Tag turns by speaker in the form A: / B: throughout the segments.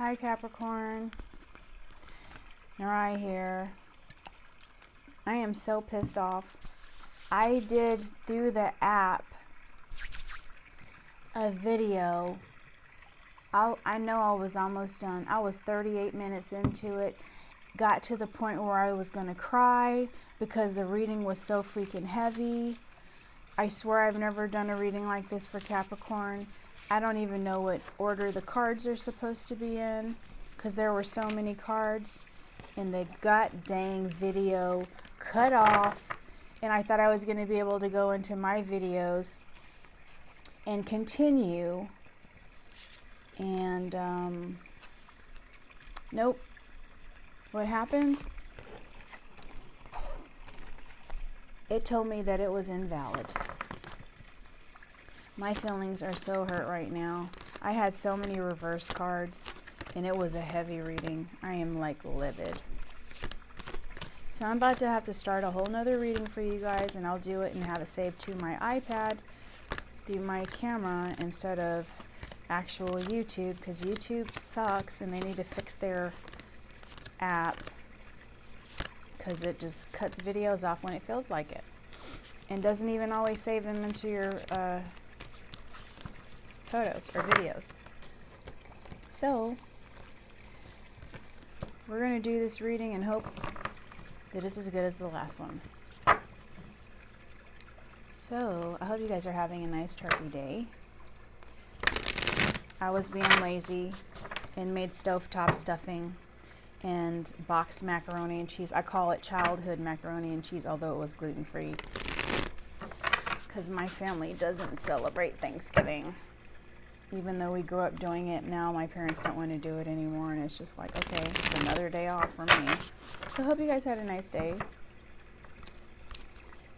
A: Hi Capricorn, Narai here. I am so pissed off. I did through the app a video. I know I was almost done. I was 38 minutes into it. Got to the point where I was going to cry because the reading was so freaking heavy. I swear I've never done a reading like this for Capricorn. I don't even know what order the cards are supposed to be in because there were so many cards and the god dang video cut off, and I thought I was going to be able to go into my videos and continue, and nope. What happened? It told me that it was invalid. My feelings are so hurt right now. I had so many reverse cards and it was a heavy reading. I am like livid. So I'm about to have to start a whole nother reading for you guys, and I'll do it and have it saved to my iPad through my camera instead of actual YouTube, because YouTube sucks and they need to fix their app because it just cuts videos off when it feels like it and doesn't even always save them into your photos or videos. So we're going to do this reading and hope that it's as good as the last one. So I hope you guys are having a nice turkey day. I was being lazy and made stovetop stuffing and boxed macaroni and cheese. I call it childhood macaroni and cheese, although it was gluten-free, because my family doesn't celebrate Thanksgiving. Even though we grew up doing it, now my parents don't want to do it anymore, and it's just like, okay, it's another day off for me. So I hope you guys had a nice day.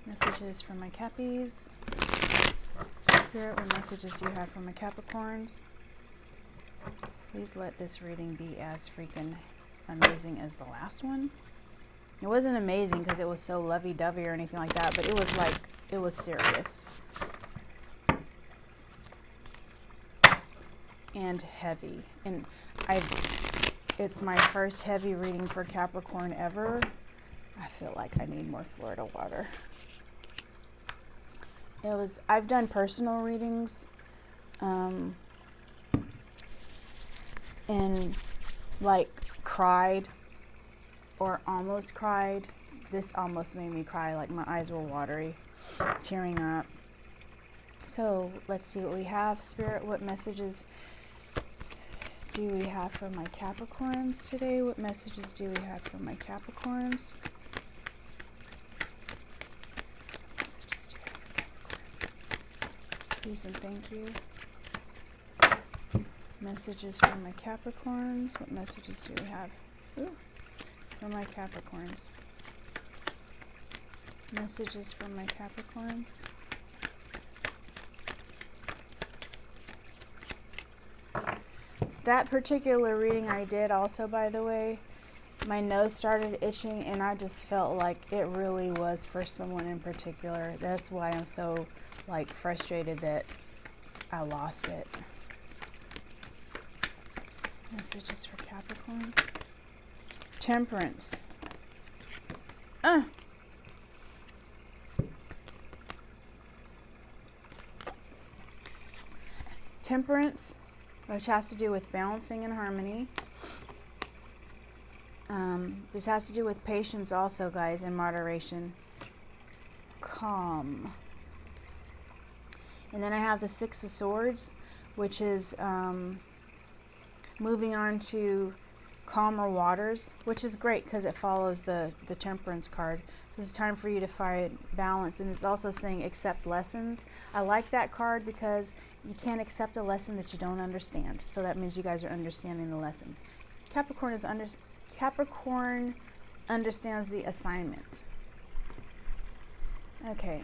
A: Messages from my Cappies. Spirit, what messages do you have for my Capricorns? Please let this reading be as freaking amazing as the last one. It wasn't amazing because it was so lovey-dovey or anything like that, but it was like, it was serious and heavy. And it's my first heavy reading for Capricorn ever. I feel like I need more Florida water. I've done personal readings and like cried or almost cried. This almost made me cry, like my eyes were watery, tearing up. So let's see what we have. Spirit, what messages do we have for my Capricorns today? What messages do we have for my Capricorns? Messages do we have for Capricorns? Please and thank you. Messages for my Capricorns. What messages do we have for my Capricorns? Messages for my Capricorns. That particular reading I did also, by the way, my nose started itching and I just felt like it really was for someone in particular. That's why I'm so like frustrated that I lost it. Messages for Capricorn. Temperance. Temperance, which has to do with balancing and harmony. This has to do with patience also, guys, and moderation. Calm. And then I have the Six of Swords, which is moving on to calmer waters, which is great because it follows the Temperance card. So it's time for you to find balance. And it's also saying accept lessons. I like that card because you can't accept a lesson that you don't understand. So that means you guys are understanding the lesson. Capricorn understands the assignment. Okay.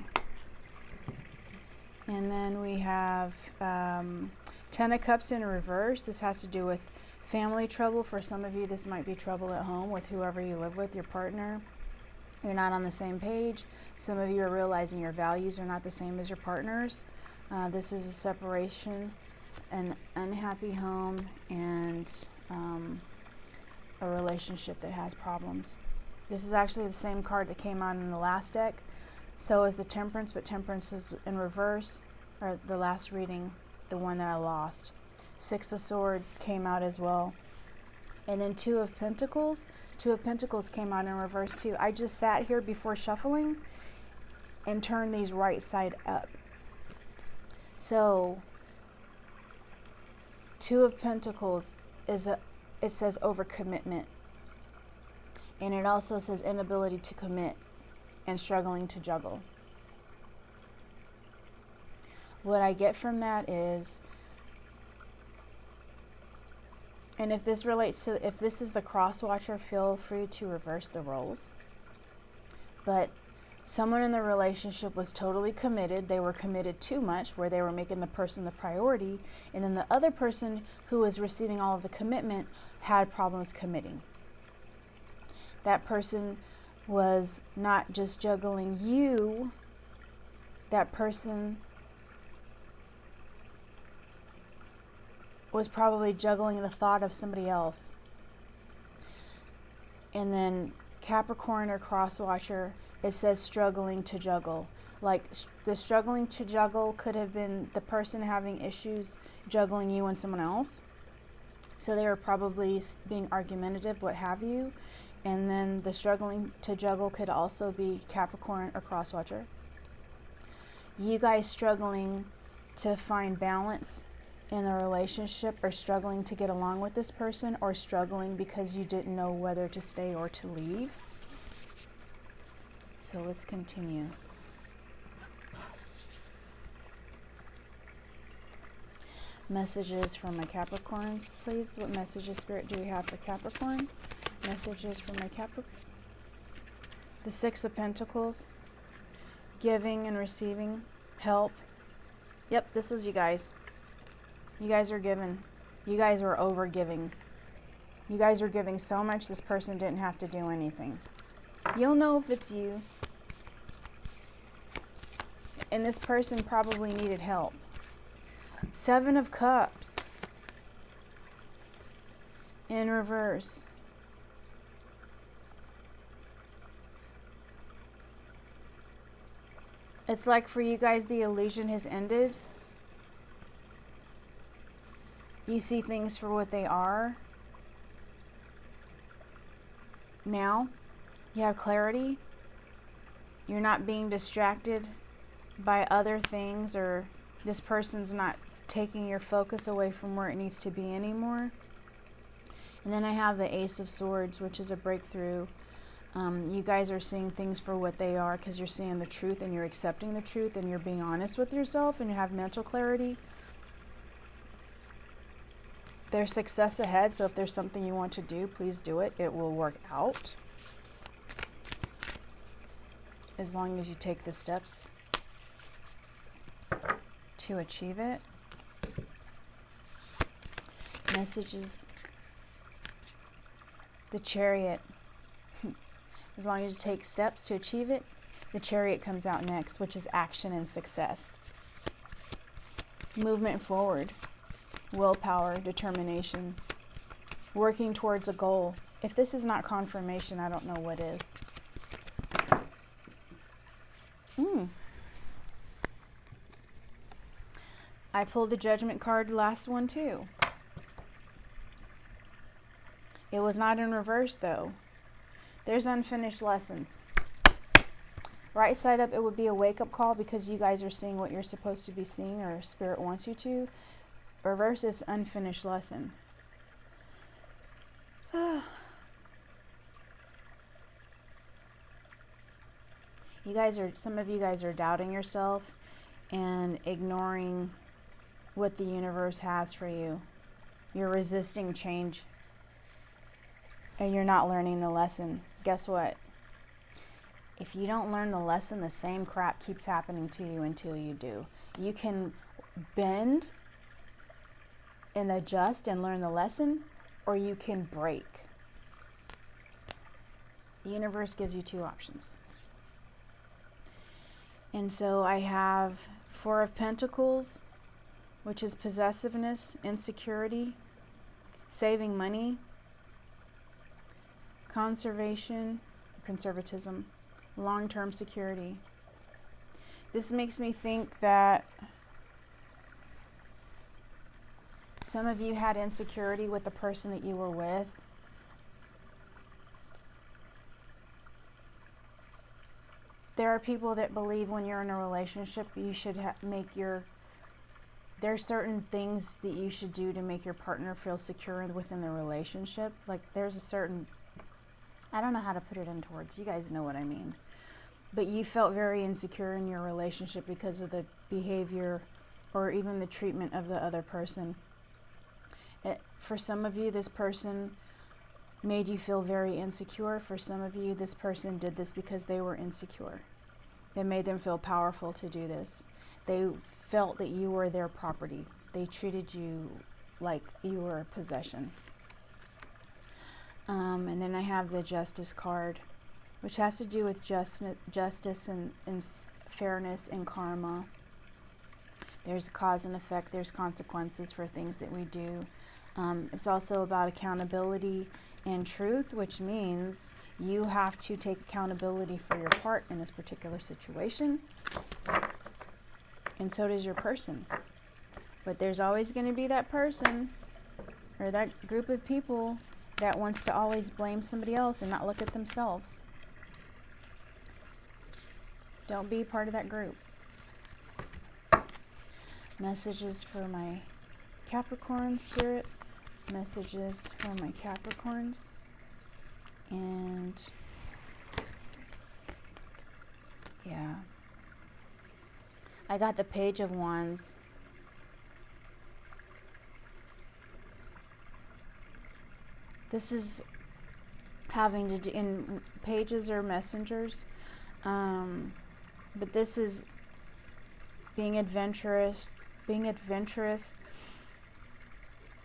A: And then we have Ten of Cups in reverse. This has to do with family trouble. For some of you, this might be trouble at home with whoever you live with, your partner. You're not on the same page. Some of you are realizing your values are not the same as your partner's. This is a separation, an unhappy home, and a relationship that has problems. This is actually the same card that came out in the last deck. So is the Temperance, but Temperance is in reverse, or the last reading, the one that I lost. Six of Swords came out as well. And then Two of Pentacles. Two of Pentacles came out in reverse too. I just sat here before shuffling and turned these right side up. So Two of Pentacles it says overcommitment. And it also says inability to commit and struggling to juggle. What I get from that is, and if this relates to, if this is the cross watcher, feel free to reverse the roles. But someone in the relationship was totally committed. They were committed too much, where they were making the person the priority. And then the other person who was receiving all of the commitment had problems committing. That person was not just juggling you. That person was probably juggling the thought of somebody else. And then Capricorn or cross watcher, it says struggling to juggle. Like the struggling to juggle could have been the person having issues juggling you and someone else. So they were probably being argumentative, what have you. And then the struggling to juggle could also be Capricorn or cross watcher. You guys struggling to find balance in a relationship, or struggling to get along with this person, or struggling because you didn't know whether to stay or to leave. So let's continue. Messages from my Capricorns, please. What messages, Spirit, do we have for Capricorn? Messages from my Capricorn. The Six of Pentacles. Giving and receiving. Help. Yep, this was you guys. You guys are giving. You guys were over giving. You guys were giving so much this person didn't have to do anything. You'll know if it's you. And this person probably needed help. Seven of Cups. In reverse. It's like for you guys, the illusion has ended. You see things for what they are. Now, you have clarity. You're not being distracted by other things, or this person's not taking your focus away from where it needs to be anymore. And then I have the Ace of Swords, which is a breakthrough. You guys are seeing things for what they are because you're seeing the truth and you're accepting the truth and you're being honest with yourself and you have mental clarity. There's success ahead, so if there's something you want to do, please do it. It will work out. As long as you take the steps to achieve it. Messages. The Chariot. As long as you take steps to achieve it, the Chariot comes out next, which is action and success. Movement forward. Willpower, determination. Working towards a goal. If this is not confirmation, I don't know what is. I pulled the Judgment card, last one too. It was not in reverse though. There's unfinished lessons. Right side up, it would be a wake-up call because you guys are seeing what you're supposed to be seeing, or Spirit wants you to. Reverse is unfinished lesson. You guys are, some of you guys are doubting yourself and ignoring what the universe has for you. You're resisting change. And you're not learning the lesson. Guess what? If you don't learn the lesson, the same crap keeps happening to you until you do. You can bend and adjust and learn the lesson, or you can break. The universe gives you two options. And so I have Four of Pentacles, which is possessiveness, insecurity, saving money, conservation, conservatism, long-term security. This makes me think that some of you had insecurity with the person that you were with. There are people that believe when you're in a relationship, you should there's certain things that you should do to make your partner feel secure within the relationship. Like there's a certain, I don't know how to put it into words. You guys know what I mean. But you felt very insecure in your relationship because of the behavior or even the treatment of the other person. For some of you, this person made you feel very insecure. For some of you, this person did this because they were insecure. It made them feel powerful to do this. They felt that you were their property. They treated you like you were a possession. And then I have the Justice card, which has to do with justice and fairness and karma. There's cause and effect. There's consequences for things that we do. It's also about accountability and truth, which means you have to take accountability for your part in this particular situation. And so does your person. But there's always going to be that person or that group of people that wants to always blame somebody else and not look at themselves. Don't be part of that group. Messages for my Capricorn spirit. Messages for my Capricorns. And yeah. I got the Page of Wands. This is having to do, in pages or messengers, but this is being adventurous,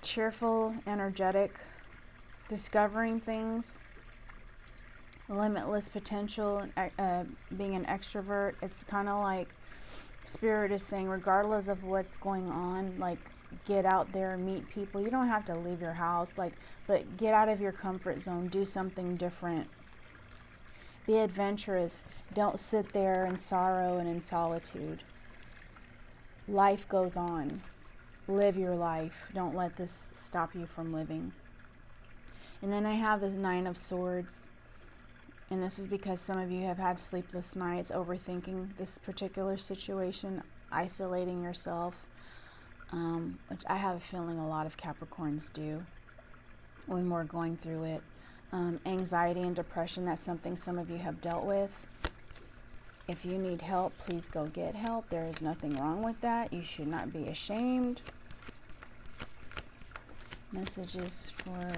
A: cheerful, energetic, discovering things, limitless potential, being an extrovert. It's kind of like Spirit is saying, regardless of what's going on, like, get out there, meet people. You don't have to leave your house, but get out of your comfort zone. Do something different. Be adventurous. Don't sit there in sorrow and in solitude. Life goes on. Live your life. Don't let this stop you from living. And then I have the Nine of Swords. And this is because some of you have had sleepless nights, overthinking this particular situation, isolating yourself, which I have a feeling a lot of Capricorns do when we're going through it. Anxiety and depression, that's something some of you have dealt with. If you need help, please go get help. There is nothing wrong with that. You should not be ashamed. Messages for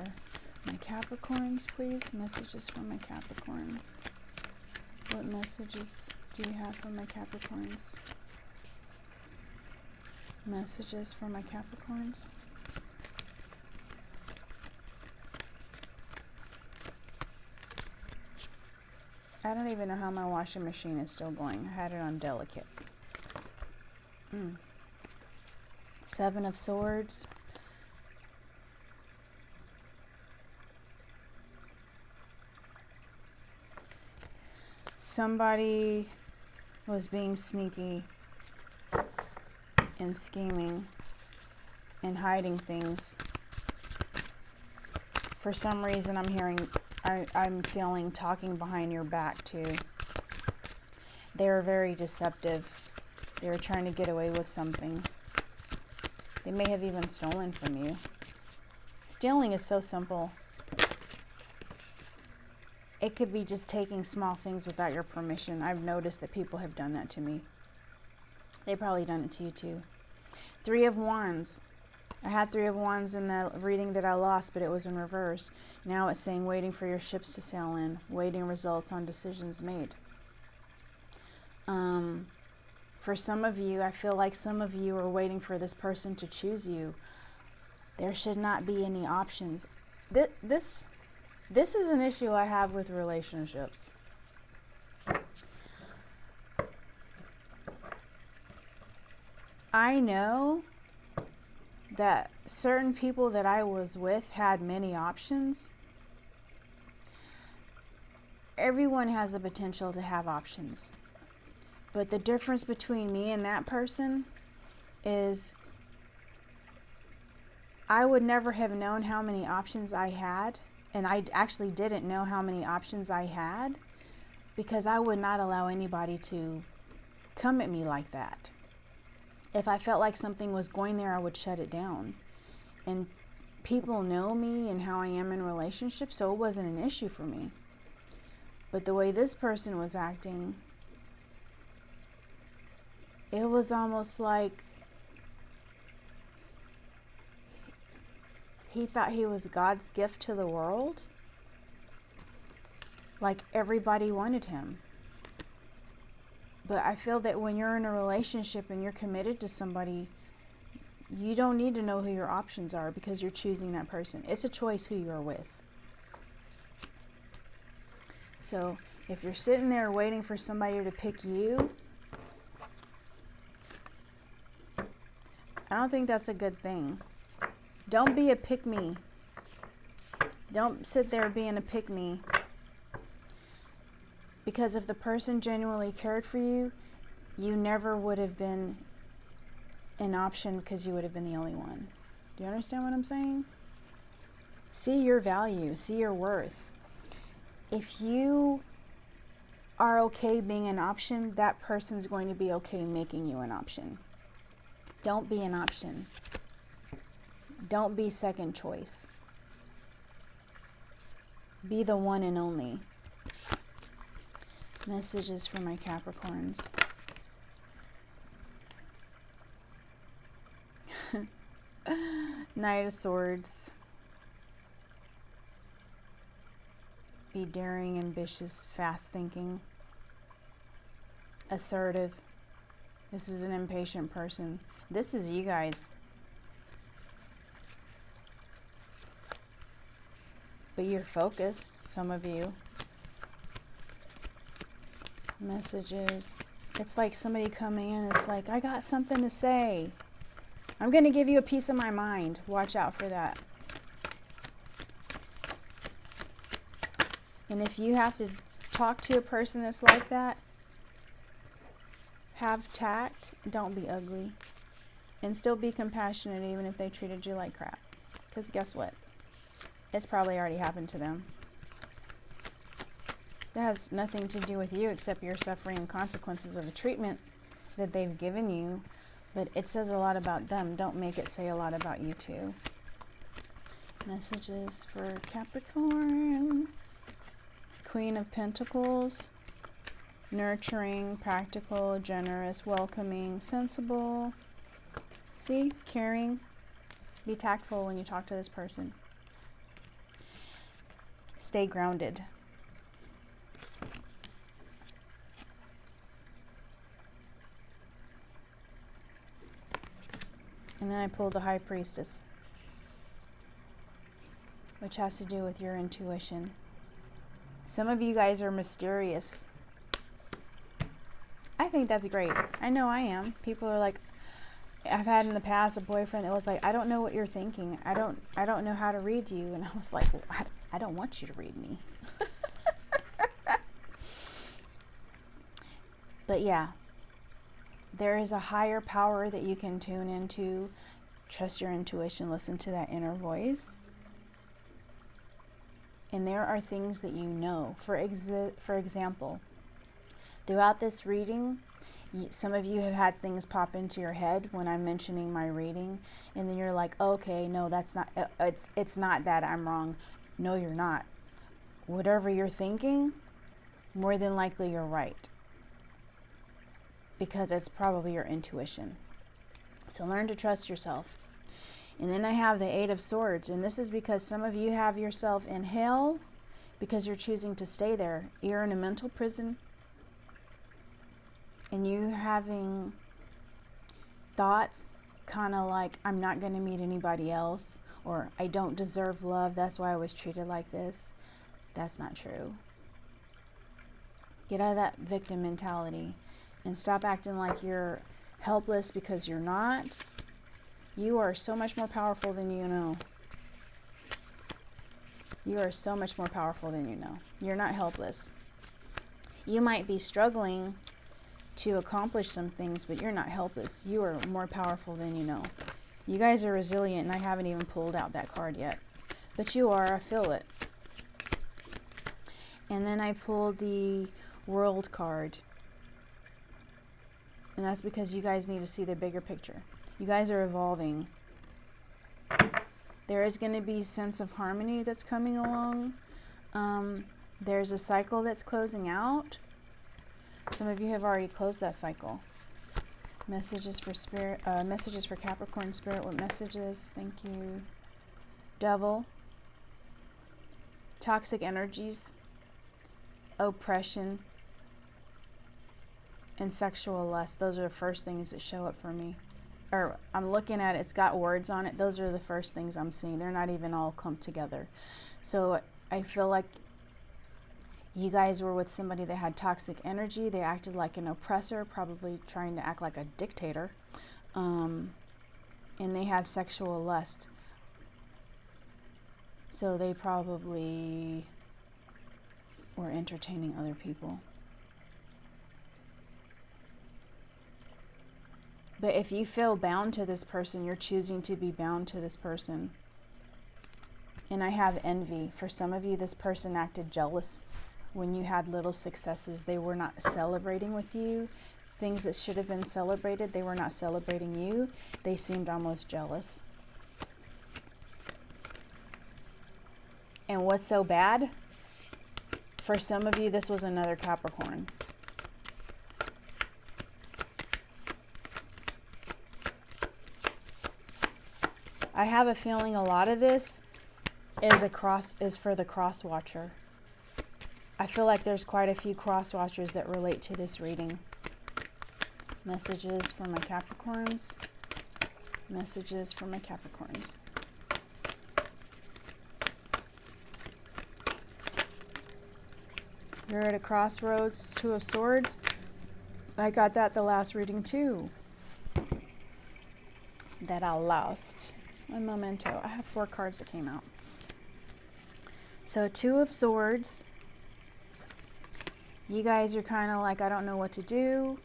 A: my Capricorns, please. Messages for my Capricorns. What messages do you have for my Capricorns? Messages for my Capricorns. I don't even know how my washing machine is still going. I had it on delicate. Seven of Swords. Somebody was being sneaky and scheming and hiding things. For some reason, I'm feeling talking behind your back too. They were very deceptive. They were trying to get away with something. They may have even stolen from you. Stealing is so simple. It could be just taking small things without your permission. I've noticed that people have done that to me. They've probably done it to you too. Three of Wands. I had Three of Wands in the reading that I lost, but it was in reverse. Now it's saying waiting for your ships to sail in, waiting results on decisions made. For some of you, I feel like some of you are waiting for this person to choose you. There should not be any options. This is an issue I have with relationships. I know that certain people that I was with had many options, everyone has the potential to have options. But the difference between me and that person is I would never have known how many options I had, and I actually didn't know how many options I had, because I would not allow anybody to come at me like that. If I felt like something was going there, I would shut it down. And people know me and how I am in relationships, so it wasn't an issue for me. But the way this person was acting, it was almost like he thought he was God's gift to the world. Like everybody wanted him. But I feel that when you're in a relationship and you're committed to somebody, you don't need to know who your options are, because you're choosing that person. It's a choice who you're with. So if you're sitting there waiting for somebody to pick you, I don't think that's a good thing. Don't be a pick-me. Don't sit there being a pick-me. Because if the person genuinely cared for you, you never would have been an option, because you would have been the only one. Do you understand what I'm saying? See your value. See your worth. If you are okay being an option, that person's going to be okay making you an option. Don't be an option. Don't be second choice. Be the one and only. Messages for my Capricorns. Knight of Swords. Be daring, ambitious, fast thinking. Assertive. This is an impatient person. This is you guys. But you're focused, some of you. Messages. It's like somebody coming in, it's like, I got something to say. I'm going to give you a piece of my mind. Watch out for that. And if you have to talk to a person that's like that, have tact. Don't be ugly. And still be compassionate even if they treated you like crap. Because guess what? It's probably already happened to them. That has nothing to do with you except you're suffering consequences of the treatment that they've given you. But it says a lot about them. Don't make it say a lot about you too. Messages for Capricorn. Queen of Pentacles. Nurturing, practical, generous, welcoming, sensible. See? Caring. Be tactful when you talk to this person. Stay grounded. And then I pulled the High Priestess, which has to do with your intuition. Some of you guys are mysterious. I think that's great. I know I am. People are like, I've had in the past a boyfriend that was like, I don't know what you're thinking. I don't know how to read you. And I was like, well, I don't want you to read me. But yeah, there is a higher power that you can tune into. Trust your intuition. Listen to that inner voice. And there are things that you know. For example, throughout this reading, some of you have had things pop into your head when I'm mentioning my reading, and then you're like, okay, no, that's not, it's not that, I'm wrong. No, you're not. Whatever you're thinking, more than likely you're right, because it's probably your intuition. So learn to trust yourself. And then I have the Eight of Swords, and this is because some of you have yourself in hell because you're choosing to stay there. You're in a mental prison, and you having thoughts kind of like, I'm not going to meet anybody else, or I don't deserve love, that's why I was treated like this. That's not true. Get out of that victim mentality and stop acting like you're helpless, because you're not. You are so much more powerful than you know. You are so much more powerful than you know. You're not helpless. You might be struggling to accomplish some things, but you're not helpless. You are more powerful than you know. You guys are resilient, and I haven't even pulled out that card yet. But you are, I feel it. And then I pulled the World card. And that's because you guys need to see the bigger picture. You guys are evolving. There is going to be a sense of harmony that's coming along. There's a cycle that's closing out. Some of you have already closed that cycle. Messages for Spirit, messages for Capricorn Spirit. What messages? Thank you. Devil. Toxic energies. Oppression. And sexual lust. Those are the first things that show up for me. Or I'm looking at it, it's got words on it. Those are the first things I'm seeing. They're not even all clumped together. So I feel like you guys were with somebody that had toxic energy. They acted like an oppressor, probably trying to act like a dictator. And they had sexual lust. So they probably were entertaining other people. But if you feel bound to this person, you're choosing to be bound to this person. And I have envy. For some of you, this person acted jealous when you had little successes. They were not celebrating with you. Things that should have been celebrated, they were not celebrating you. They seemed almost jealous. And what's so bad? For some of you, this was another Capricorn. I have a feeling a lot of this is for the cross watcher. I feel like there's quite a few cross watchers that relate to this reading. Messages for my Capricorns. Messages for my Capricorns. You're at a crossroads, Two of Swords. I got that the last reading too. That I lost. My memento. I have 4 cards that came out. So Two of Swords. You guys are kind of like, I don't know what to do.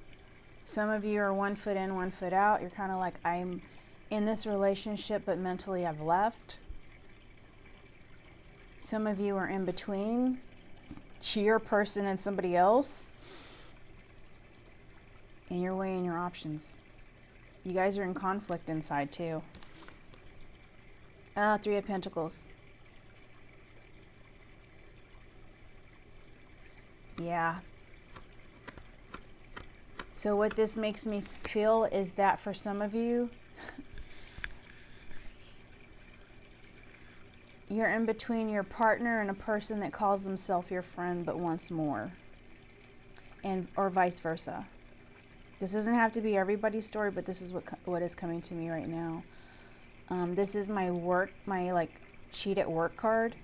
A: Some of you are 1 foot in, 1 foot out. You're kind of like, I'm in this relationship, but mentally I've left. Some of you are in between your person and somebody else. And you're weighing your options. You guys are in conflict inside too. 3 of Pentacles. Yeah. So what this makes me feel is that for some of you, you're in between your partner and a person that calls themselves your friend but wants more. Or vice versa. This doesn't have to be everybody's story, but this is what is coming to me right now. This is my like cheat at work card.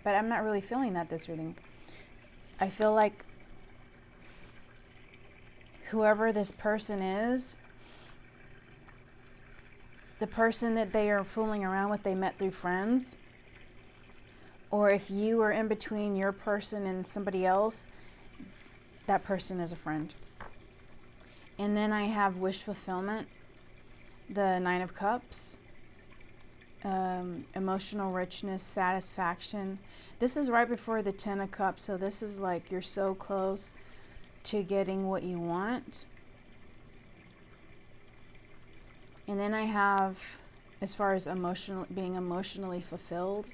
A: But I'm not really feeling that this reading. I feel like whoever this person is, the person that they are fooling around with, they met through friends. Or if you are in between your person and somebody else, that person is a friend. And then I have wish fulfillment, the Nine of Cups, emotional richness, satisfaction. This is right before the Ten of Cups, so this is like you're so close to getting what you want. And then I have, as far as being emotionally fulfilled.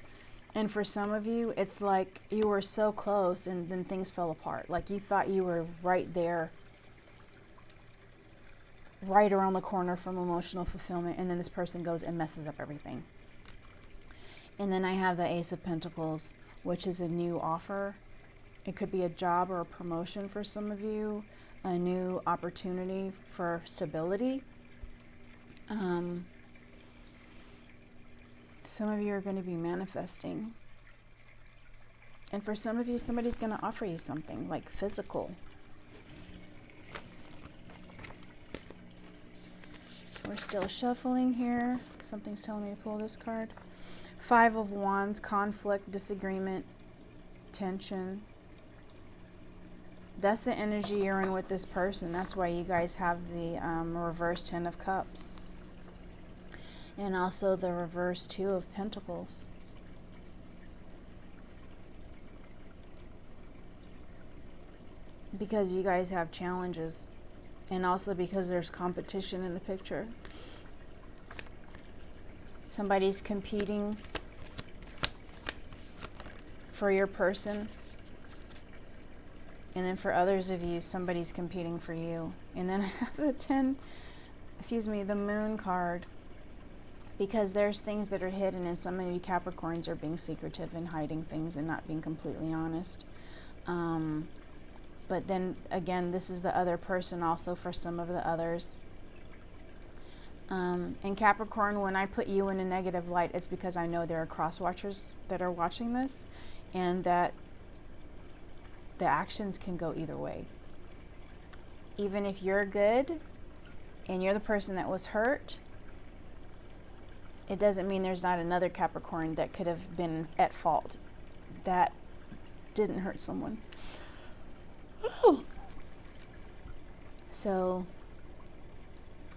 A: And for some of you, it's like you were so close and then things fell apart. Like you thought you were right there, right around the corner from emotional fulfillment, and then this person goes and messes up everything. And then I have the Ace of Pentacles, which is a new offer. It could be a job or a promotion for some of you, a new opportunity for stability. Some of you are going to be manifesting. And for some of you, somebody's going to offer you something like physical. We're still shuffling here. Something's telling me to pull this card. 5 of Wands, conflict, disagreement, attention. That's the energy you're in with this person. That's why you guys have the reverse 10 of Cups. And also the reverse 2 of Pentacles. Because you guys have challenges. And also because there's competition in the picture. Somebody's competing for your person. And then for others of you, somebody's competing for you. And then I have the Moon card. Because there's things that are hidden, and some of you Capricorns are being secretive and hiding things and not being completely honest. But then again, this is the other person also for some of the others. And Capricorn, when I put you in a negative light, it's because I know there are cross watchers that are watching this, and that the actions can go either way. Even if you're good and you're the person that was hurt, it doesn't mean there's not another Capricorn that could have been at fault that didn't hurt someone. So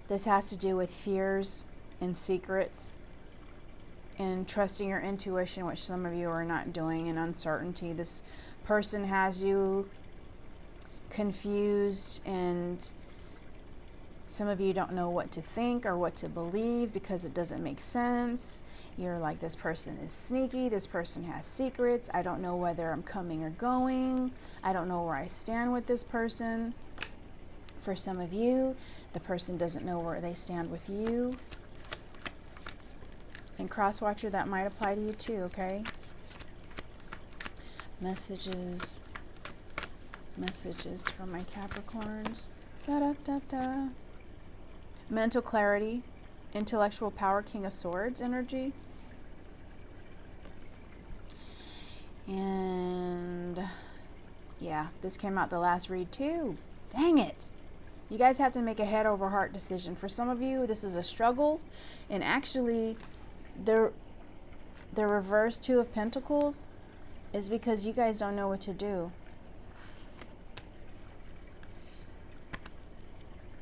A: this has to do with fears and secrets and trusting your intuition, which some of you are not doing, and uncertainty. This person has you confused, and some of you don't know what to think or what to believe because it doesn't make sense. You're like, this person is sneaky, this person has secrets, I don't know whether I'm coming or going, I don't know where I stand with this person. For some of you, the person doesn't know where they stand with you. And cross-watcher, that might apply to you too, okay? Messages for my Capricorns. Da-da-da-da. Mental clarity, intellectual power, King of Swords energy. And yeah, this came out the last read too. Dang it. You guys have to make a head over heart decision. For some of you, this is a struggle. And actually, the reverse 2 of Pentacles is because you guys don't know what to do.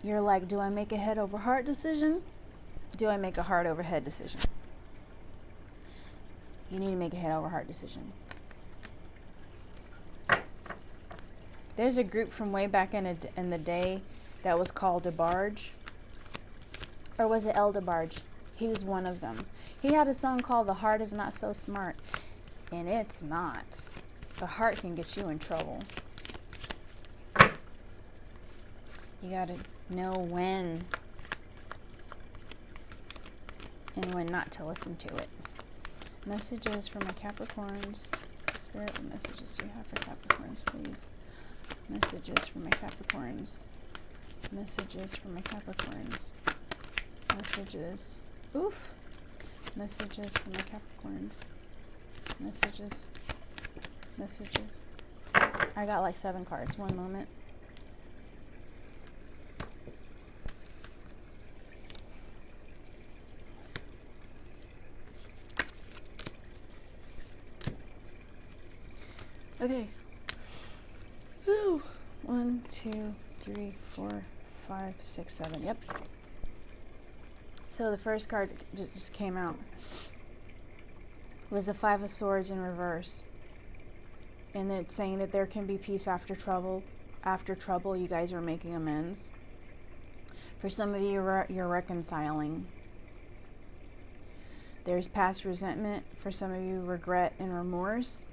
A: You're like, do I make a head over heart decision? Do I make a heart over head decision? You need to make a head over heart decision. There's a group from way back in the day that was called DeBarge. Or was it El DeBarge? He was one of them. He had a song called The Heart Is Not So Smart. And it's not. The heart can get you in trouble. You gotta know when and when not to listen to it. Messages for my Capricorns. Spirit, what messages do you have for Capricorns, please? Messages for my Capricorns. Messages for my Capricorns. Messages. Oof. Messages for my Capricorns. Messages. Messages. I got like 7 cards. One moment. Okay. Whew. 1, 2, 3, 4, 5, 6, 7. Yep. So the first card just came out was the 5 of Swords in reverse. And it's saying that there can be peace after trouble. After trouble, you guys are making amends. For some of you, you're reconciling. There's past resentment. For some of you, regret and remorse.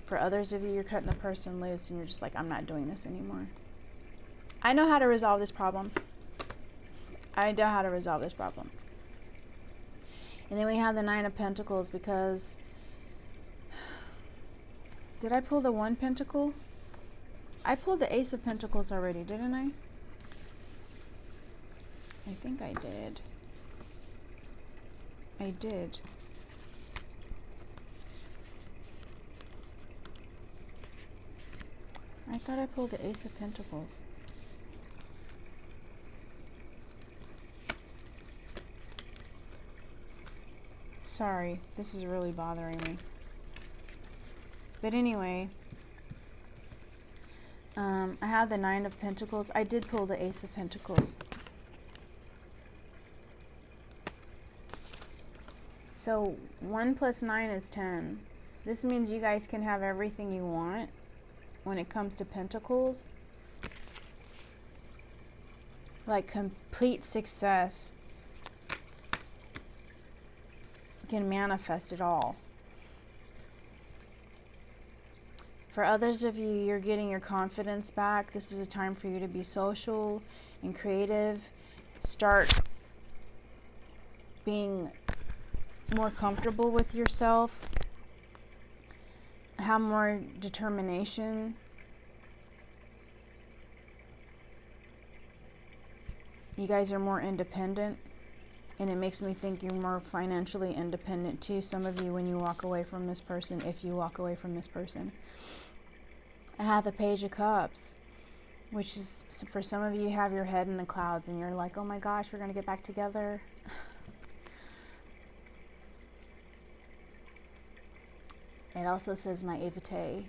A: For others of you, you're cutting the person loose and you're just like, I'm not doing this anymore. I know how to resolve this problem. I know how to resolve this problem. And then we have the 9 of Pentacles because... Did I pull the 1 Pentacle? I pulled the Ace of Pentacles already, didn't I? I think I did. I did. I thought I pulled the Ace of Pentacles. Sorry, this is really bothering me. But anyway, I have the Nine of Pentacles. I did pull the Ace of Pentacles. So 1 plus 9 is 10. This means you guys can have everything you want when it comes to Pentacles. Like complete success. You can manifest it all. For others of you, you're getting your confidence back. This is a time for you to be social and creative. Start being more comfortable with yourself. Have more determination. You guys are more independent. And it makes me think you're more financially independent too. Some of you, when you walk away from this person, if you walk away from this person. I have the Page of Cups, which is, for some of you, have your head in the clouds and you're like, oh my gosh, we're going to get back together. It also says naivete.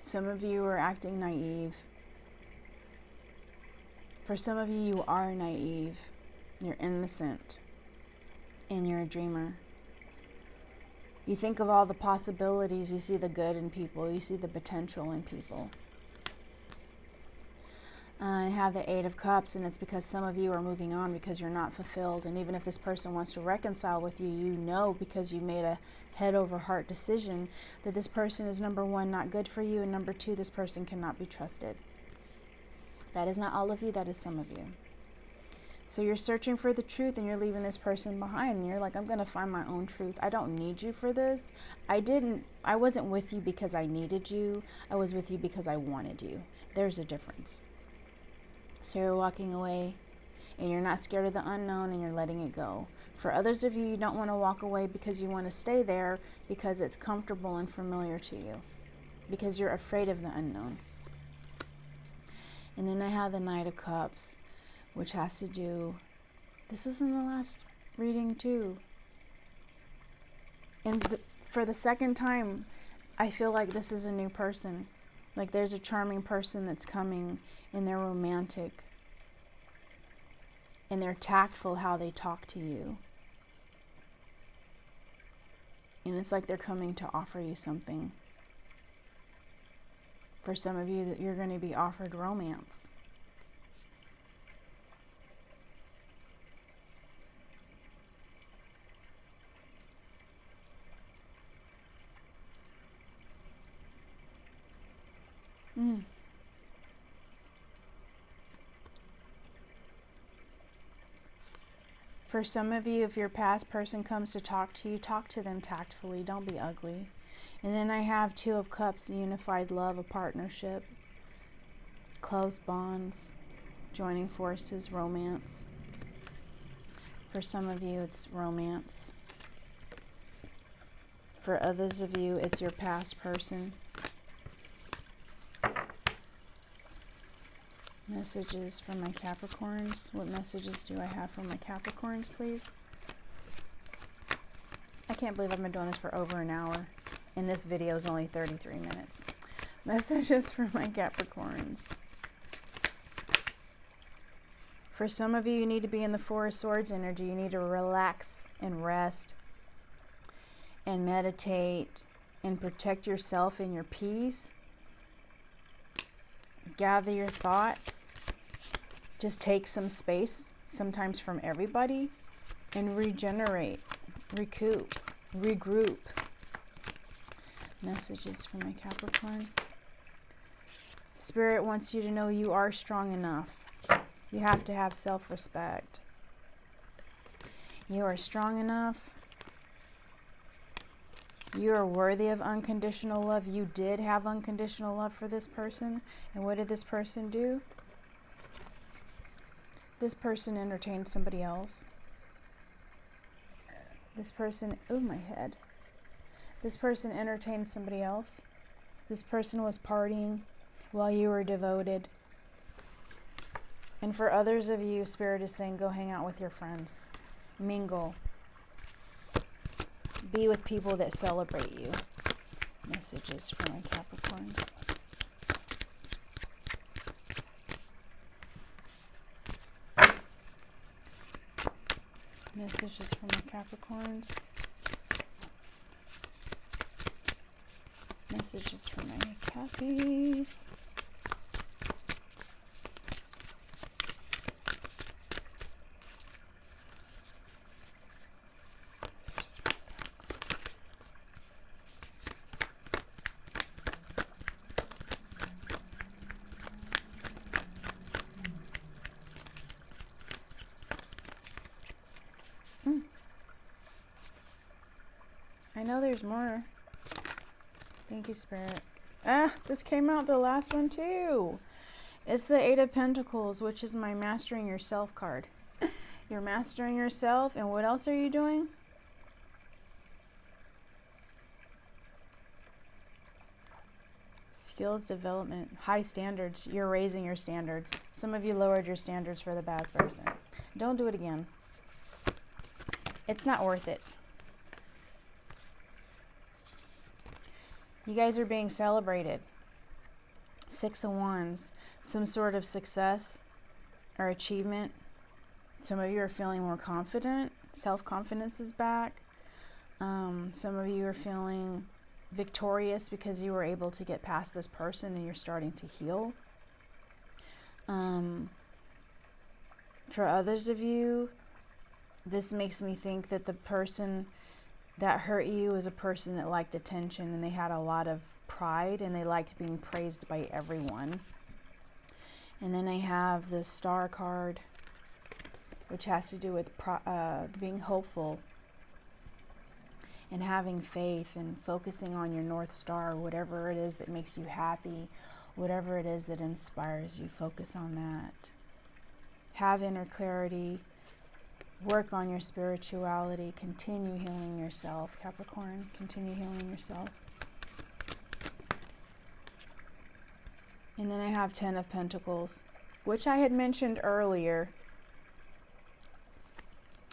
A: Some of you are acting naive. For some of you, you are naive. You're innocent. And you're a dreamer. You think of all the possibilities. You see the good in people. You see the potential in people. I have the Eight of Cups, and it's because some of you are moving on because you're not fulfilled. And even if this person wants to reconcile with you, you know, because you made a head over heart decision, that this person is, number one, not good for you, and number two, this person cannot be trusted. That is not all of you, that is some of you. So you're searching for the truth and you're leaving this person behind. And you're like, I'm going to find my own truth. I don't need you for this. I wasn't with you because I needed you. I was with you because I wanted you. There's a difference. So you're walking away and you're not scared of the unknown and you're letting it go. For others of you, you don't want to walk away because you want to stay there because it's comfortable and familiar to you. Because you're afraid of the unknown. And then I have the Knight of Cups, which has to do, this was in the last reading too. And for the second time, I feel like this is a new person. Like there's a charming person that's coming and they're romantic. And they're tactful how they talk to you. And it's like they're coming to offer you something. For some of you, that you're going to be offered romance. For some of you, if your past person comes to talk to you, talk to them tactfully. Don't be ugly. And then I have Two of Cups, unified love, a partnership, close bonds, joining forces, romance. For some of you, it's romance. For others of you, it's your past person. Messages for my Capricorns. What messages do I have for my Capricorns, please? I can't believe I've been doing this for over an hour. And this video is only 33 minutes. Messages for my Capricorns. For some of you, you need to be in the Four of Swords energy. You need to relax and rest and meditate and protect yourself and your peace. Gather your thoughts. Just take some space, sometimes from everybody, and regenerate, recoup, regroup. Messages for my Capricorn. Spirit wants you to know you are strong enough. You have to have self-respect. You are strong enough. You are worthy of unconditional love. You did have unconditional love for this person. And what did this person do? This person entertained somebody else. This person, oh my head. This person entertained somebody else. This person was partying while you were devoted. And for others of you, Spirit is saying, go hang out with your friends. Mingle. Be with people that celebrate you. Messages for my Capricorns. Messages for my Capricorns. Messages for my Cappies. I know there's more. Thank you, Spirit. This came out the last one too. It's the Eight of Pentacles, which is my Mastering Yourself card. You're mastering yourself, and what else are you doing? Skills development, high standards. You're raising your standards. Some of you lowered your standards for the bad person. Don't do it again. It's not worth it. You guys are being celebrated. Six of Wands, some sort of success or achievement. Some of you are feeling more confident. Self-confidence is back. Some of you are feeling victorious because you were able to get past this person and you're starting to heal. For others of you, this makes me think that the person that hurt you is a person that liked attention and they had a lot of pride and they liked being praised by everyone. And then I have the Star card, which has to do with being hopeful and having faith and focusing on your North Star, whatever it is that makes you happy, whatever it is that inspires you, focus on that. Have inner clarity. Work on your spirituality. Continue healing yourself, Capricorn. Continue healing yourself. And then I have 10 of Pentacles, which I had mentioned earlier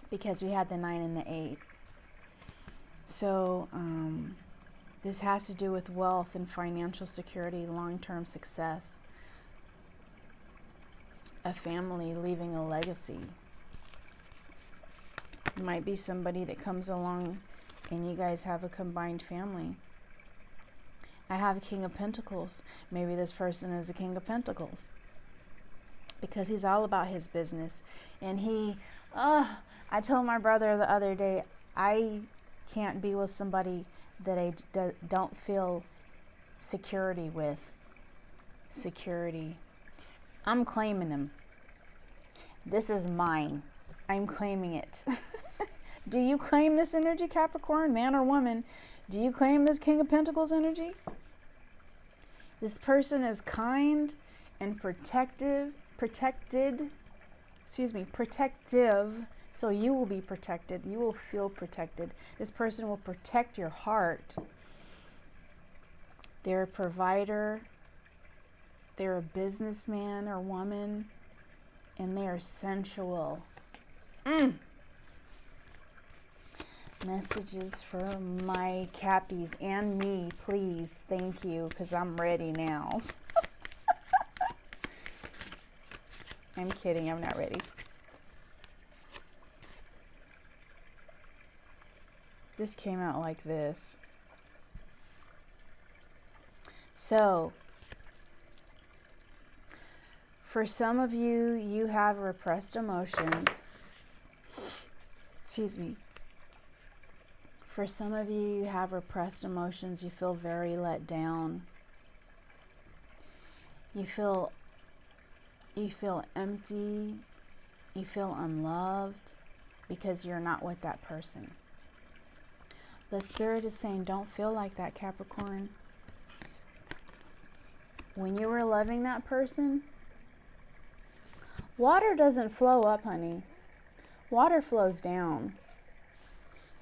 A: because we had the 9 and the 8. So this has to do with wealth and financial security, long-term success, a family, leaving a legacy. It might be somebody that comes along and you guys have a combined family. I have a King of Pentacles. Maybe this person is a King of Pentacles because he's all about his business. And I told my brother the other day, I can't be with somebody that I don't feel security with. Security. I'm claiming him. This is mine. I'm claiming it. Do you claim this energy, Capricorn, man or woman? Do you claim this King of Pentacles energy? This person is kind and protective, so you will be protected. You will feel protected. This person will protect your heart. They're a provider. They're a businessman or woman, and they are sensual. Messages for my Cappies and me, please. Thank you, because I'm ready now. I'm kidding, I'm not ready. This came out like this. So, for some of you, you have repressed emotions. Excuse me. For some of you, you have repressed emotions. You feel very let down. You feel empty. You feel unloved because you're not with that person. The Spirit is saying, don't feel like that, Capricorn. When you were loving that person, water doesn't flow up, honey. Water flows down.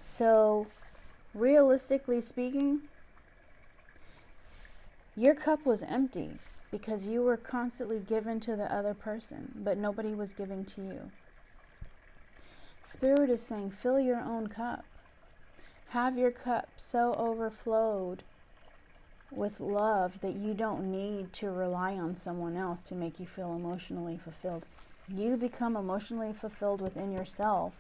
A: So, realistically speaking, your cup was empty because you were constantly given to the other person, but nobody was giving to you. Spirit is saying, fill your own cup. Have your cup so overflowed with love that you don't need to rely on someone else to make you feel emotionally fulfilled. You become emotionally fulfilled within yourself,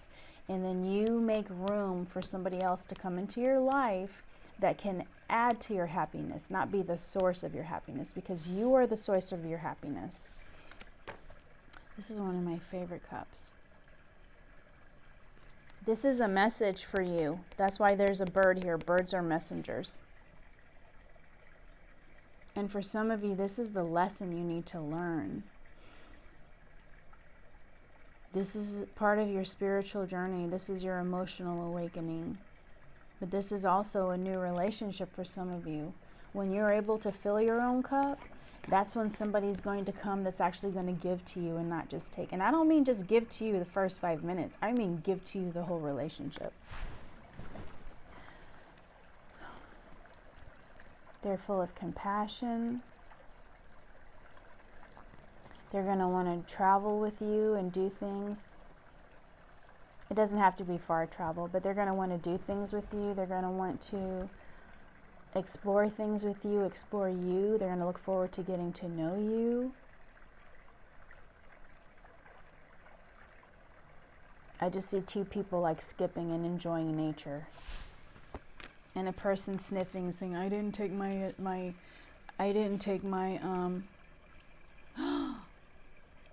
A: and then you make room for somebody else to come into your life that can add to your happiness, not be the source of your happiness, because you are the source of your happiness. This is one of my favorite cups. This is a message for you. That's why there's a bird here. Birds are messengers. And for some of you, this is the lesson you need to learn. This is part of your spiritual journey. This is your emotional awakening. But this is also a new relationship for some of you. When you're able to fill your own cup, that's when somebody's going to come that's actually going to give to you and not just take. And I don't mean just give to you the first 5 minutes. I mean give to you the whole relationship. They're full of compassion. They're going to want to travel with you and do things. It doesn't have to be far travel, but they're going to want to do things with you. They're going to want to explore things with you, explore you. They're going to look forward to getting to know you. I just see two people like skipping and enjoying nature. And a person sniffing, saying, I didn't take my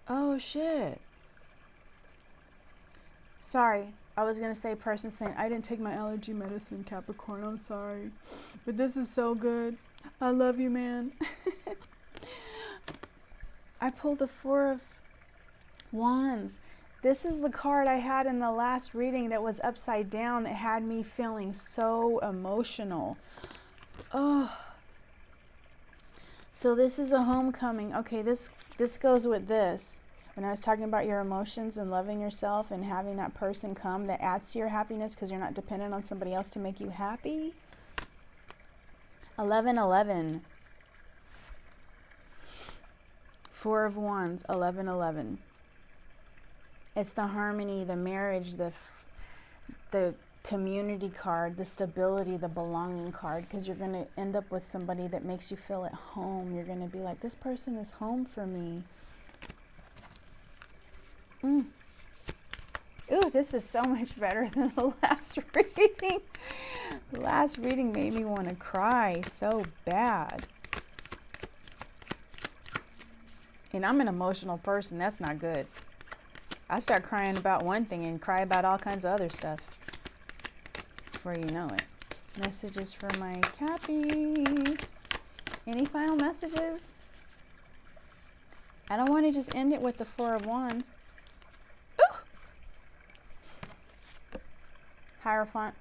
A: oh shit. Sorry, I was going to say person saying, I didn't take my allergy medicine, Capricorn, I'm sorry. But this is so good. I love you, man. I pulled the Four of Wands. This is the card I had in the last reading that was upside down that had me feeling so emotional. Oh. So this is a homecoming. Okay, this goes with this. When I was talking about your emotions and loving yourself and having that person come that adds to your happiness because you're not dependent on somebody else to make you happy. 1111. Four of Wands, 1111. It's the harmony, the marriage, the community card, the stability, the belonging card, because you're going to end up with somebody that makes you feel at home. You're going to be like, this person is home for me. Ooh, this is so much better than the last reading. The last reading made me want to cry so bad. And I'm an emotional person. That's not good. I start crying about one thing and cry about all kinds of other stuff before you know it. Messages for my Cappies. Any final messages? I don't want to just end it with the Four of Wands. Ooh! Hierophant.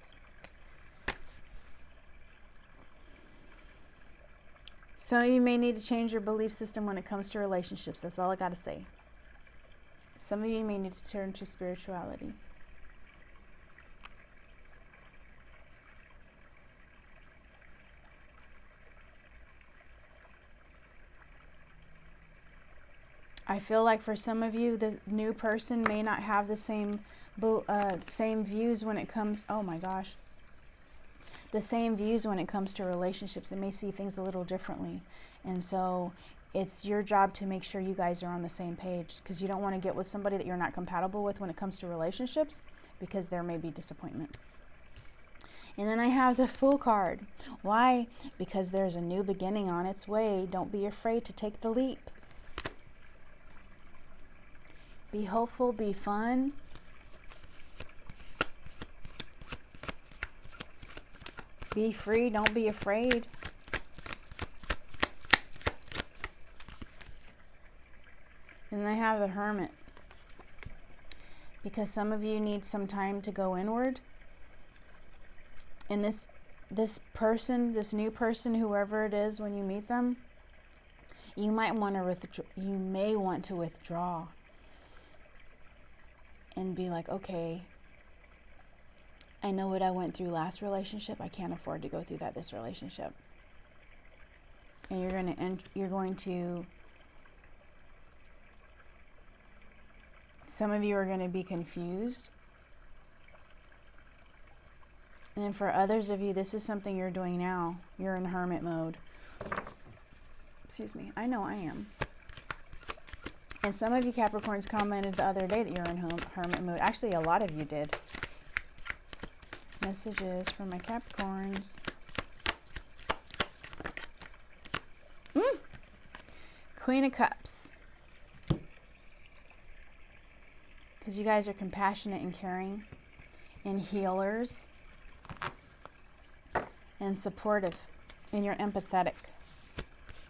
A: Some of you may need to change your belief system when it comes to relationships. That's all I got to say. Some of you may need to turn to spirituality. I feel like for some of you, the new person may not have the same views when it comes, oh my gosh, the same views when it comes to relationships. They may see things a little differently. And so it's your job to make sure you guys are on the same page, because you don't want to get with somebody that you're not compatible with when it comes to relationships, because there may be disappointment. And then I have the Fool card. Why? Because there's a new beginning on its way. Don't be afraid to take the leap. Be hopeful, be fun. Be free, don't be afraid. And I have the Hermit. Because some of you need some time to go inward. And this person, this new person, whoever it is, when you meet them, you may want to withdraw. And be like, okay, I know what I went through last relationship. I can't afford to go through that this relationship. And you're going to some of you are going to be confused. And then for others of you, this is something you're doing now. You're in hermit mode. Excuse me. I know I am. And some of you Capricorns commented the other day that you're in hermit mood. Actually, a lot of you did. Messages from my Capricorns. Queen of Cups. Because you guys are compassionate and caring and healers and supportive, and you're empathetic.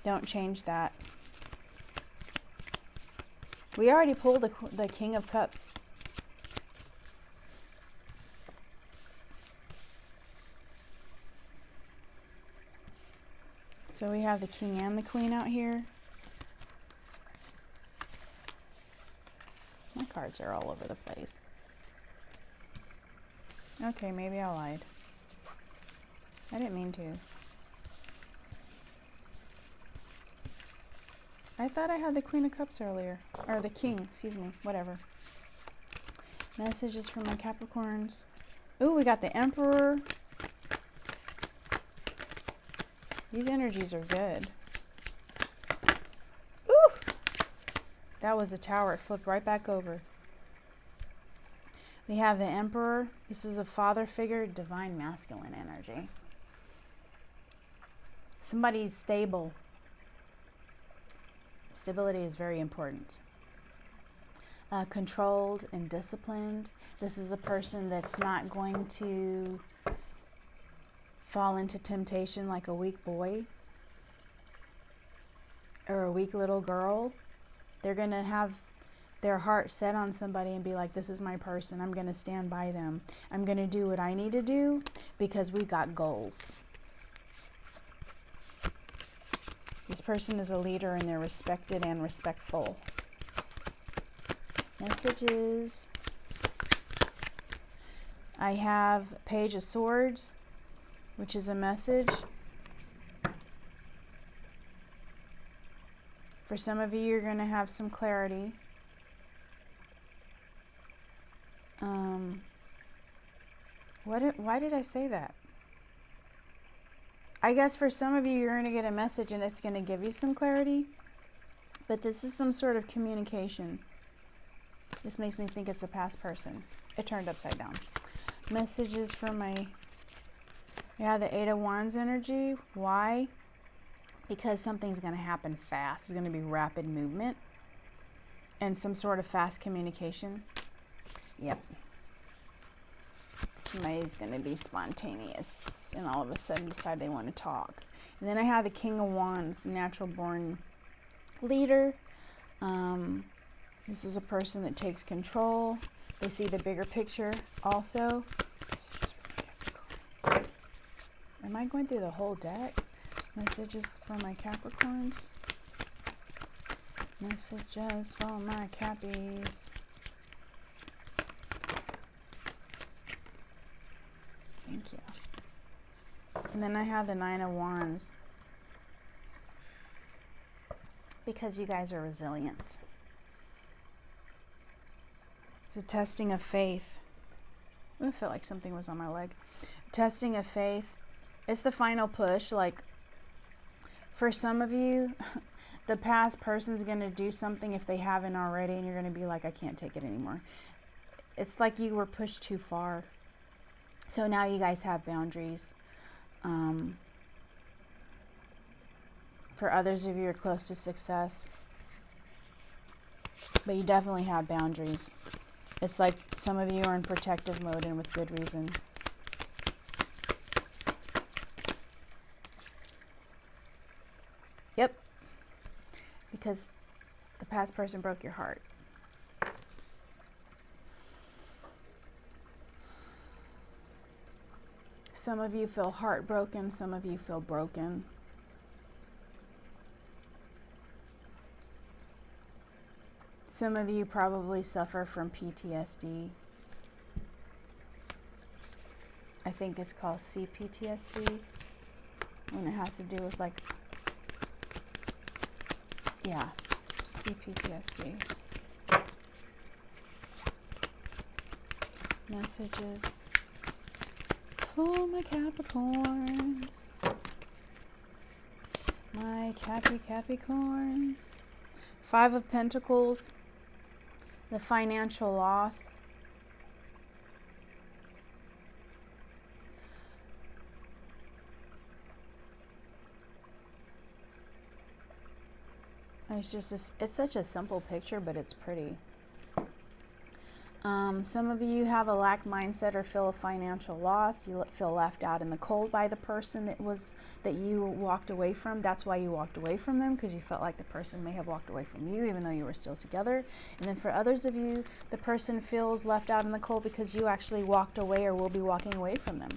A: Don't change that. We already pulled the King of Cups. So we have the King and the Queen out here. My cards are all over the place. Okay, maybe I lied. I didn't mean to. I thought I had the Queen of Cups earlier. Or the King, excuse me, whatever. Messages from my Capricorns. Ooh, we got the Emperor. These energies are good. Ooh! That was a Tower. It flipped right back over. We have the Emperor. This is a father figure, divine masculine energy. Somebody's stable. Stability is very important. Controlled and disciplined. This is a person that's not going to fall into temptation like a weak boy or a weak little girl. They're going to have their heart set on somebody and be like, this is my person. I'm going to stand by them. I'm going to do what I need to do because we got goals. This person is a leader and they're respected and respectful. Messages. I have Page of Swords, which is a message. For some of you, you're going to have some clarity. Why did I say that? I guess for some of you, you're going to get a message and it's going to give you some clarity. But this is some sort of communication. This makes me think it's a past person. It turned upside down. Messages from my... Yeah, the Eight of Wands energy. Why? Because something's going to happen fast. It's going to be rapid movement. And some sort of fast communication. Yep. Somebody's going to be spontaneous and all of a sudden decide they want to talk. And then I have the King of Wands, natural born leader. This is a person that takes control. They see the bigger picture also. Am I going through the whole deck? Messages for my Capricorns. Messages for my Cappies. Thank you. And then I have the Nine of Wands. Because you guys are resilient. It's a testing of faith. I felt like something was on my leg. Testing of faith. It's the final push. Like, for some of you, the past person's going to do something if they haven't already, and you're going to be like, I can't take it anymore. It's like you were pushed too far. So now you guys have boundaries. For others of you, you're close to success. But you definitely have boundaries. It's like some of you are in protective mode and with good reason. Yep. Because the past person broke your heart. Some of you feel heartbroken, some of you feel broken. Some of you probably suffer from PTSD. I think it's called CPTSD. And it has to do with like, yeah, CPTSD. Messages for my Capricorns. My Capricorns. Five of Pentacles. The financial loss. It's just this, it's such a simple picture, but it's pretty. Some of you have a lack mindset or feel a financial loss. You feel left out in the cold by the person that you walked away from. That's why you walked away from them, because you felt like the person may have walked away from you, even though you were still together. And then for others of you, the person feels left out in the cold because you actually walked away or will be walking away from them.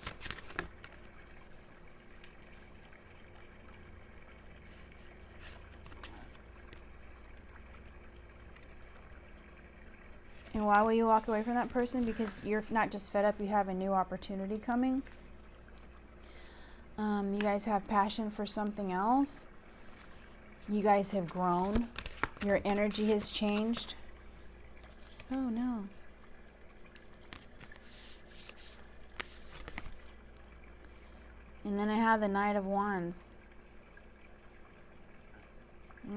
A: And why will you walk away from that person? Because you're not just fed up, you have a new opportunity coming. You guys have passion for something else. You guys have grown. Your energy has changed. Oh no. And then I have the Knight of Wands.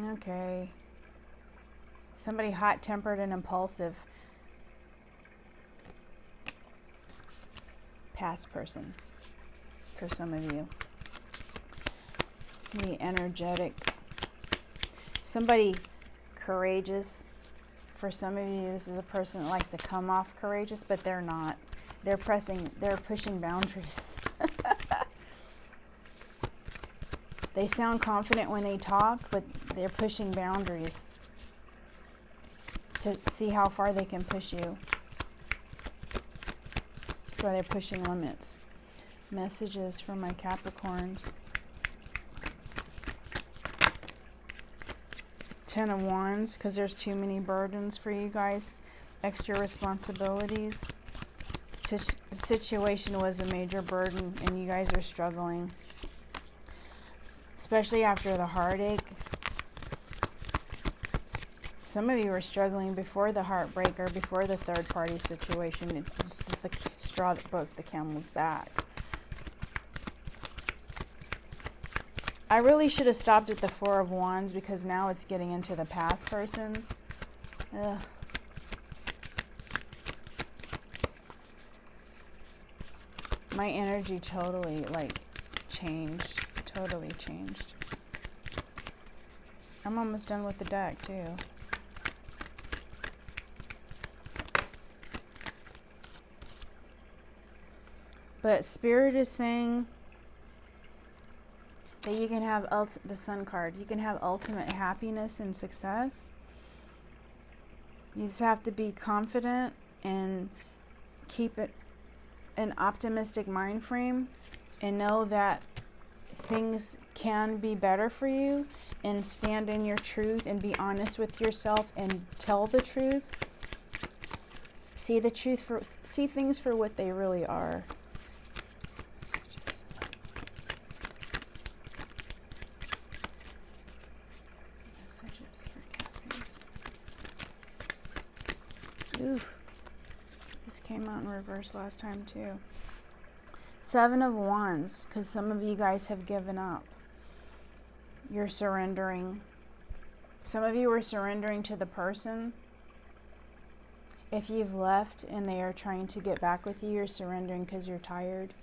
A: Okay. Somebody hot-tempered and impulsive. Past person for some of you. Somebody energetic. Somebody courageous. For some of you, this is a person that likes to come off courageous, but they're not. They're pushing boundaries. They sound confident when they talk, but they're pushing boundaries to see how far they can push you. That's why they're pushing limits. Messages for my Capricorns. Ten of Wands, because there's too many burdens for you guys. Extra responsibilities. The situation was a major burden and you guys are struggling. Especially after the heartache. Some of you were struggling before the heartbreak or before the third party situation. It's just the straw that broke the camel's back. I really should have stopped at the Four of Wands, because now it's getting into the past person. Ugh. My energy totally changed. Totally changed. I'm almost done with the deck too. But Spirit is saying that you can have the Sun card. You can have ultimate happiness and success. You just have to be confident and keep an optimistic mind frame and know that things can be better for you, and stand in your truth and be honest with yourself and tell the truth. See the truth see things for what they really are. Ooh, this came out in reverse last time too. Seven of Wands, because some of you guys have given up. You're surrendering. Some of you are surrendering to the person. If you've left and they are trying to get back with you, you're surrendering because you're tired.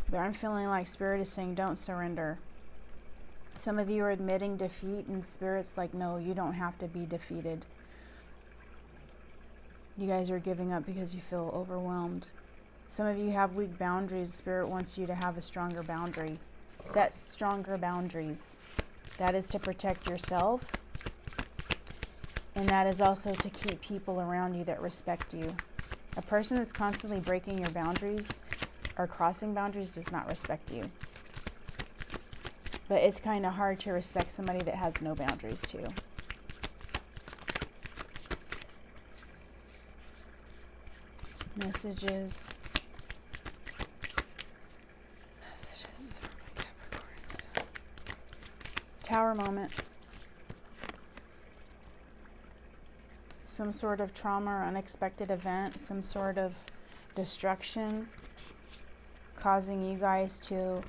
A: But I'm feeling like Spirit is saying don't surrender. Some of you are admitting defeat, and Spirit's like, no, you don't have to be defeated. You guys are giving up because you feel overwhelmed. Some of you have weak boundaries. Spirit wants you to have a stronger boundary. Set stronger boundaries. That is to protect yourself. And that is also to keep people around you that respect you. A person that's constantly breaking your boundaries or crossing boundaries does not respect you. But it's kind of hard to respect somebody that has no boundaries too. Messages. Messages for my Capricorns. Tower moment. Some sort of trauma or unexpected event, some sort of destruction causing you guys to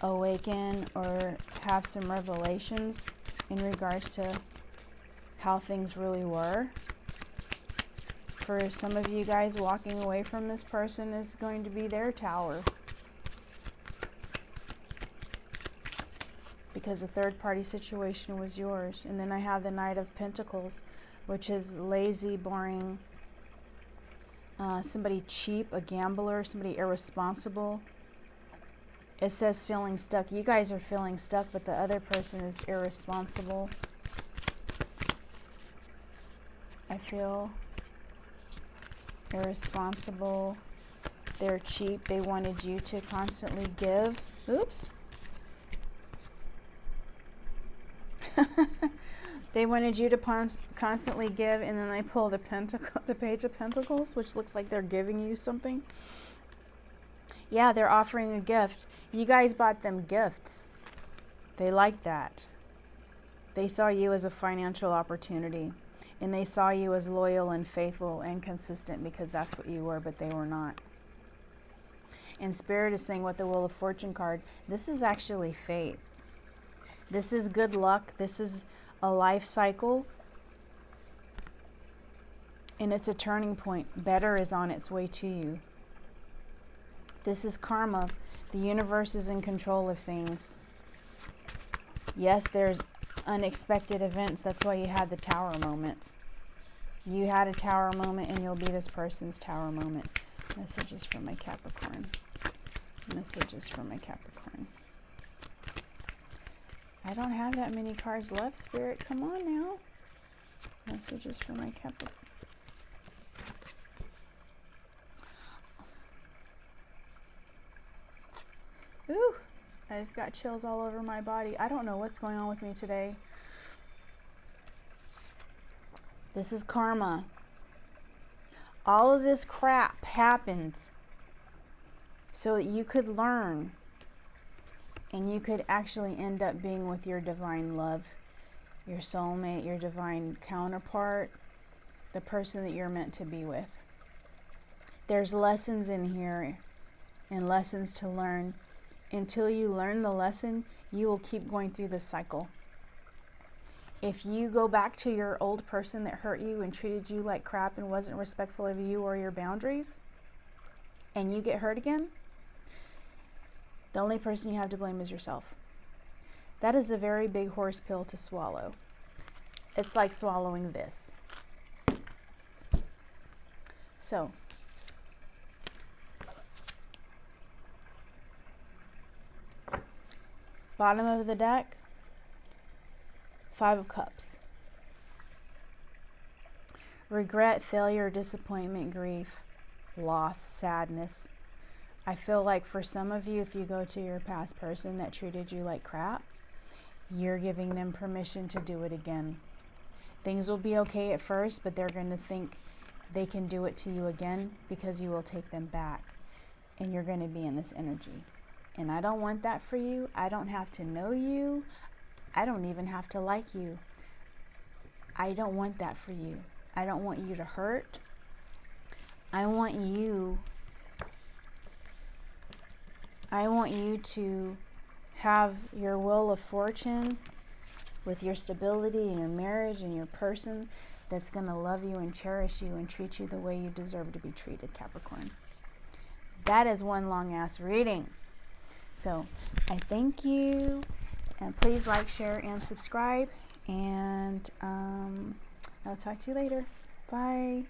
A: awaken or have some revelations in regards to how things really were. For some of you guys, walking away from this person is going to be their tower. Because the third party situation was yours. And then I have the Knight of Pentacles, which is lazy, boring, somebody cheap, a gambler, somebody irresponsible. It says feeling stuck. You guys are feeling stuck, but the other person is irresponsible. I feel irresponsible. They're cheap. They wanted you to constantly give. Oops. They wanted you to constantly give, and then I pull the Page of Pentacles, which looks like they're giving you something. Yeah, they're offering a gift. You guys bought them gifts. They like that. They saw you as a financial opportunity, and they saw you as loyal and faithful and consistent, because that's what you were, but they were not. And Spirit is saying with the Wheel of Fortune card, this is actually fate. This is good luck. This is a life cycle. And it's a turning point. Better is on its way to you. This is karma. The universe is in control of things. Yes, there's unexpected events. That's why you had the Tower moment. You had a Tower moment, and you'll be this person's Tower moment. Messages from my Capricorn. Messages from my Capricorn. I don't have that many cards left, Spirit. Come on now. Messages for my Capricorn. Ooh, I just got chills all over my body. I don't know what's going on with me today. This is karma. All of this crap happened so that you could learn. And you could actually end up being with your divine love, your soulmate, your divine counterpart, the person that you're meant to be with. There's lessons in here and lessons to learn. Until you learn the lesson, you will keep going through this cycle. If you go back to your old person that hurt you and treated you like crap and wasn't respectful of you or your boundaries, and you get hurt again, the only person you have to blame is yourself. That is a very big horse pill to swallow. It's like swallowing this. So, bottom of the deck, 5 of Cups. Regret, failure, disappointment, grief, loss, sadness. I feel like for some of you, if you go to your past person that treated you like crap, you're giving them permission to do it again. Things will be okay at first, but they're going to think they can do it to you again because you will take them back. And you're going to be in this energy. And I don't want that for you. I don't have to know you. I don't even have to like you. I don't want that for you. I don't want you to hurt. I want you to have your Wheel of Fortune with your stability and your marriage and your person that's going to love you and cherish you and treat you the way you deserve to be treated, Capricorn. That is one long ass reading. So I thank you, and please like, share, and subscribe, and I'll talk to you later. Bye.